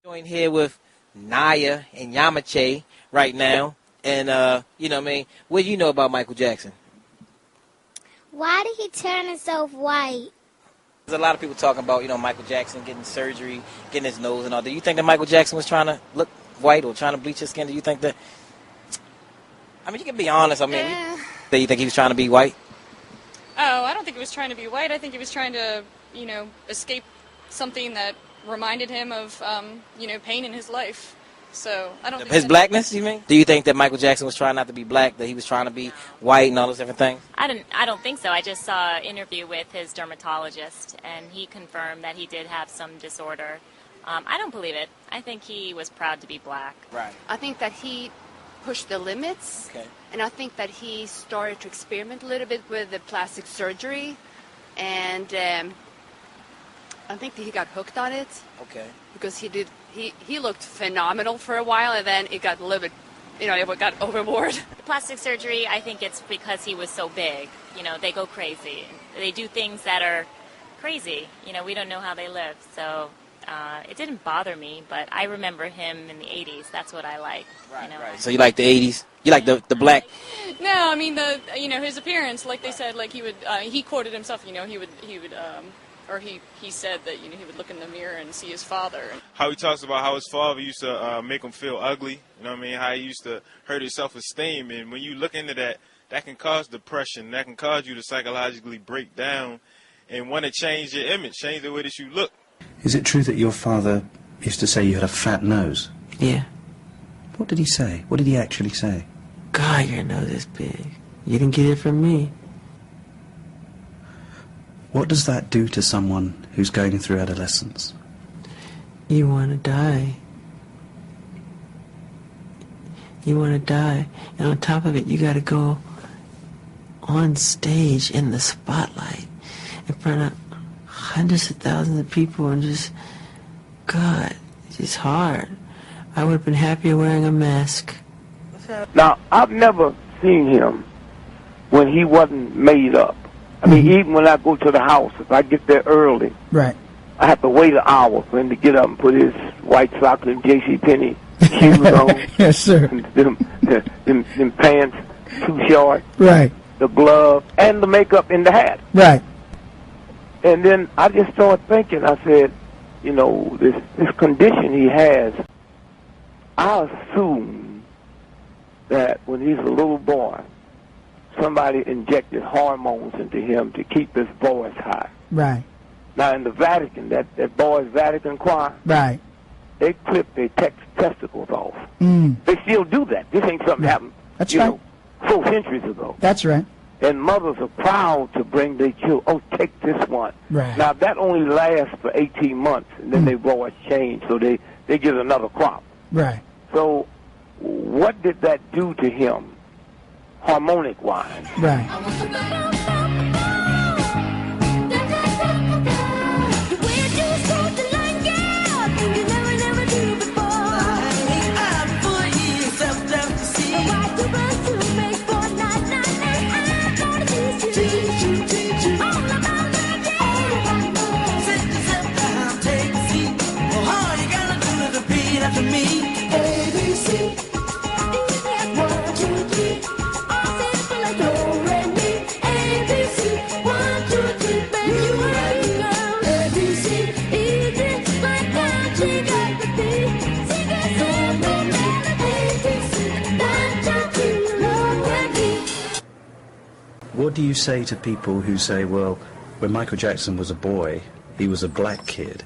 Joined here with Naya and Yamache right now. And, you know what I mean? What do you know about Michael Jackson? Why did he turn himself white? There's a lot of people talking about, you know, Michael Jackson getting surgery, getting his nose and all. Do you think that Michael Jackson was trying to look white or trying to bleach his skin? Do you think that? I mean, you can be honest. I mean, do you think he was trying to be white? Oh, I don't think he was trying to be white. I think he was trying to, you know, escape something that reminded him of, you know, pain in his life. So I don't think his blackness. You mean? Do you think that Michael Jackson was trying not to be black? That he was trying to be white and all those different things? I don't think so. I just saw an interview with his dermatologist, and he confirmed that he did have some disorder. I don't believe it. I think he was proud to be black. Right. I think that he pushed the limits, and I think that he started to experiment a little bit with the plastic surgery, and I think that he got hooked on it. Okay. Because he looked phenomenal for a while, and then it got a little bit, you know, it got overboard. Plastic surgery, I think it's because he was so big. You know, they go crazy. They do things that are crazy. You know, we don't know how they live. So it didn't bother me, but I remember him in the 80s. That's what I like. Right, you know? right. So you like the 80s? You like the black? No, I mean, you know, his appearance, like they said, like he quoted himself, you know, he said that, you know, he would look in the mirror and see his father. How he talks about how his father used to make him feel ugly, you know what I mean, how he used to hurt his self-esteem, and when you look into that, that can cause depression, that can cause you to psychologically break down and want to change your image, change the way that you look. Is it true that your father used to say you had a fat nose? Yeah. What did he say? What did he actually say? God, your nose is big. You didn't get it from me. What does that do to someone who's going through adolescence? You want to die. You want to die. And on top of it, you got to go on stage in the spotlight in front of hundreds of thousands of people and just, God, it's hard. I would have been happier wearing a mask. Now, I've never seen him when he wasn't made up. I mean, even when I go to the house, if I get there early, right, I have to wait an hour for him to get up and put his white socks and JCPenney shoes on. Yes, sir. Them pants too short. Right. The glove and the makeup and the hat. Right. And then I just started thinking. I said, you know, this condition he has. I assume that when he's a little boy, somebody injected hormones into him to keep his voice high. Right. Now in the Vatican, that boy's Vatican choir, right, they clip their testicles off. Mm. They still do that. This ain't something that happened, That's you right. know, 4 centuries ago. That's right. And mothers are proud to bring their children. Oh, take this one. Right. Now that only lasts for 18 months, and then their voice change, so they get another crop. Right. So what did that do to him? Harmonic-wise. Right. What do you say to people who say, well, when Michael Jackson was a boy, he was a black kid,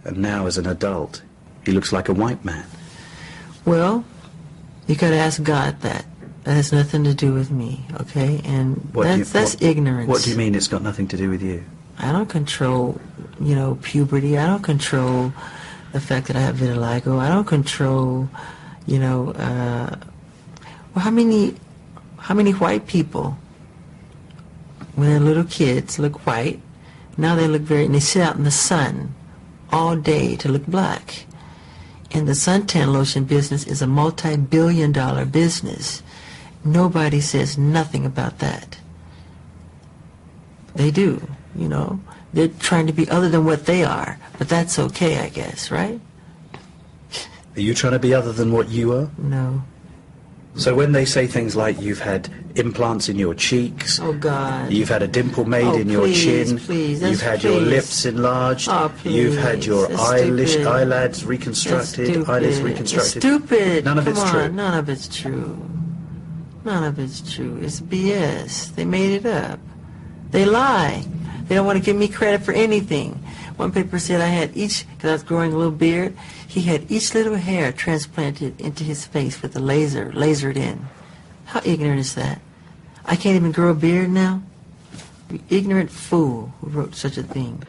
and now as an adult, he looks like a white man? Well, you got to ask God that. That has nothing to do with me, okay? And that's ignorance. What do you mean it's got nothing to do with you? I don't control, you know, puberty. I don't control the fact that I have vitiligo. I don't control, you know, well, how many white people, when they're little kids, look white? Now they look and they sit out in the sun all day to look black. And the suntan lotion business is a multi-billion-dollar business. Nobody says nothing about that. They do, you know. They're trying to be other than what they are, but that's okay, I guess, right? Are you trying to be other than what you are? No. So when they say things like you've had implants in your cheeks, oh God, you've had a dimple made in your chin, you've had your lips enlarged, you've had your eyelids reconstructed, eyelids reconstructed. It's stupid. None of it's true. None of it's true. None of it's true. It's BS. They made it up. They lie. They don't want to give me credit for anything. One paper said I had each, because I was growing a little beard, he had each little hair transplanted into his face with a laser, lasered in. How ignorant is that? I can't even grow a beard now? You ignorant fool who wrote such a thing.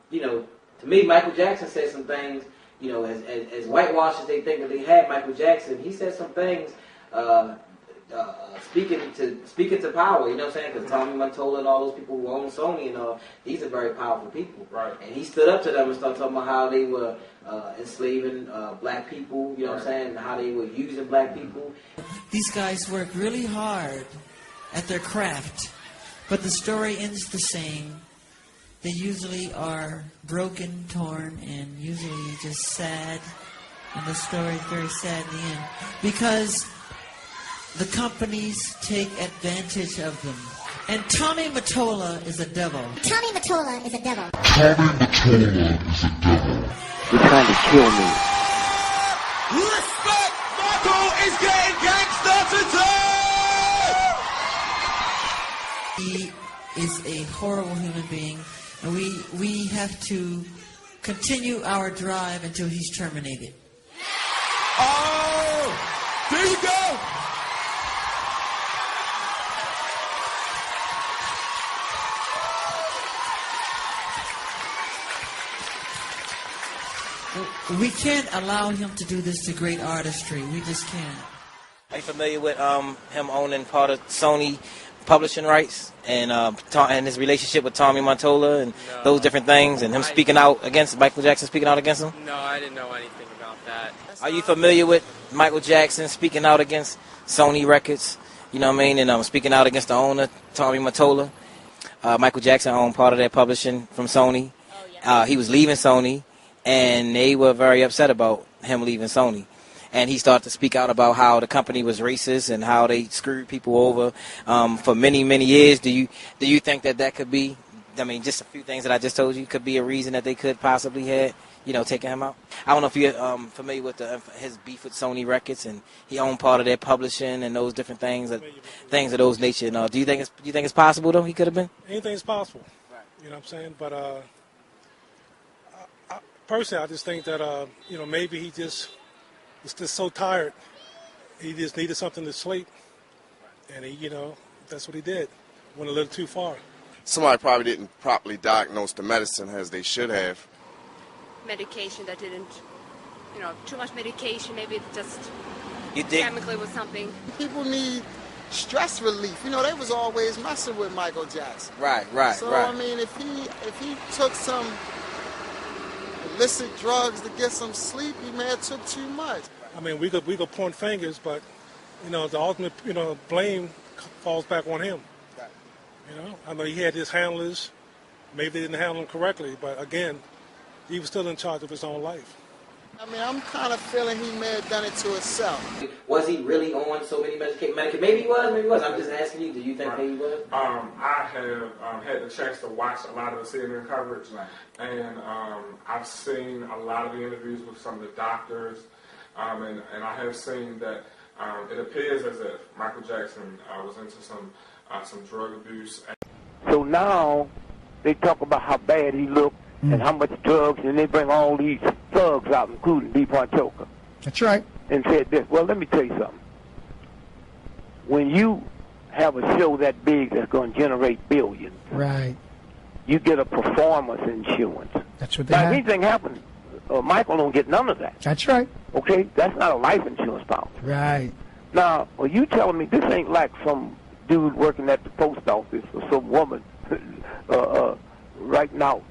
You know, to me, Michael Jackson said some things, you know, as whitewashed as they think that they had Michael Jackson, he said some things speaking to power, you know what I'm saying? Because Tommy Mottola and all those people who own Sony and all, these are very powerful people. Right. And he stood up to them and started talking about how they were enslaving black people, you know what I'm saying? And how they were using black people. These guys work really hard at their craft, but the story ends the same. They usually are broken, torn, and usually just sad. And the story is very sad in the end. Because the companies take advantage of them. And Tommy Mottola is a devil. Tommy Mottola is a devil. Tommy Mottola is a devil. You're trying to kill me. Respect! Michael is getting gangster today! He is a horrible human being, and we have to continue our drive until he's terminated. Oh! There you go! We can't allow him to do this to great artistry. We just can't. Are you familiar with him owning part of Sony publishing rights and his relationship with Tommy Mottola and those different things, and him speaking out against Michael Jackson, speaking out against him? No, I didn't know anything about that. Are you familiar with Michael Jackson speaking out against Sony Records? You know what I mean? And speaking out against the owner, Tommy Mottola. Michael Jackson owned part of that publishing from Sony. He was leaving Sony, and they were very upset about him leaving Sony. And he started to speak out about how the company was racist and how they screwed people over for many, many years. Do you think that could be, I mean, just a few things that I just told you could be a reason that they could possibly have, you know, taken him out? I don't know if you're familiar with his beef with Sony Records, and he owned part of their publishing and those different things of those nature. Do you think it's possible though he could have been? Anything's possible. Right. You know what I'm saying? But personally, I just think that you know, maybe he just was just so tired. He just needed something to sleep, and he, you know, that's what he did. Went a little too far. Somebody probably didn't properly diagnose the medicine as they should have. Medication that didn't, you know, too much medication. Maybe it just you think chemically was something. People need stress relief. You know, they was always messing with Michael Jackson. Right. So I mean, if he took some illicit drugs to get some sleep, he may have took too much. I mean, we could point fingers, but you know, the ultimate, you know, blame falls back on him. Right. You know, I know he had his handlers. Maybe they didn't handle him correctly, but again, he was still in charge of his own life. I mean, I'm kind of feeling he may have done it to himself. Was he really on so many medications? Maybe he was, maybe he was. I'm just asking you, do you think he was? I have had the chance to watch a lot of the CNN coverage, and I've seen a lot of the interviews with some of the doctors, and I have seen that it appears as if Michael Jackson was into some drug abuse. So now they talk about how bad he looked and how much drugs, and they bring all these thugs out, including D. Pantoka. That's right. And said this. Well, let me tell you something. When you have a show that big that's going to generate billions, right, you get a performance insurance. That's what they now, have. if anything happens, Michael don't get none of that. That's right. Okay? That's not a life insurance policy. Right. Now, are you telling me this ain't like some dude working at the post office or some woman right now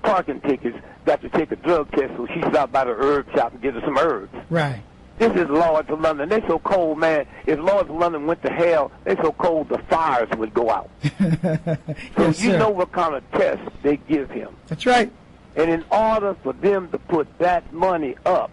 parking tickets got to take a drug test, so she stopped by the herb shop and get her some herbs. Right. This is Lords of London. They're so cold, man. If Lords of London went to hell, they're so cold the fires would go out. So Yes, you sir. know what kind of test they give him. That's right. And in order for them to put that money up,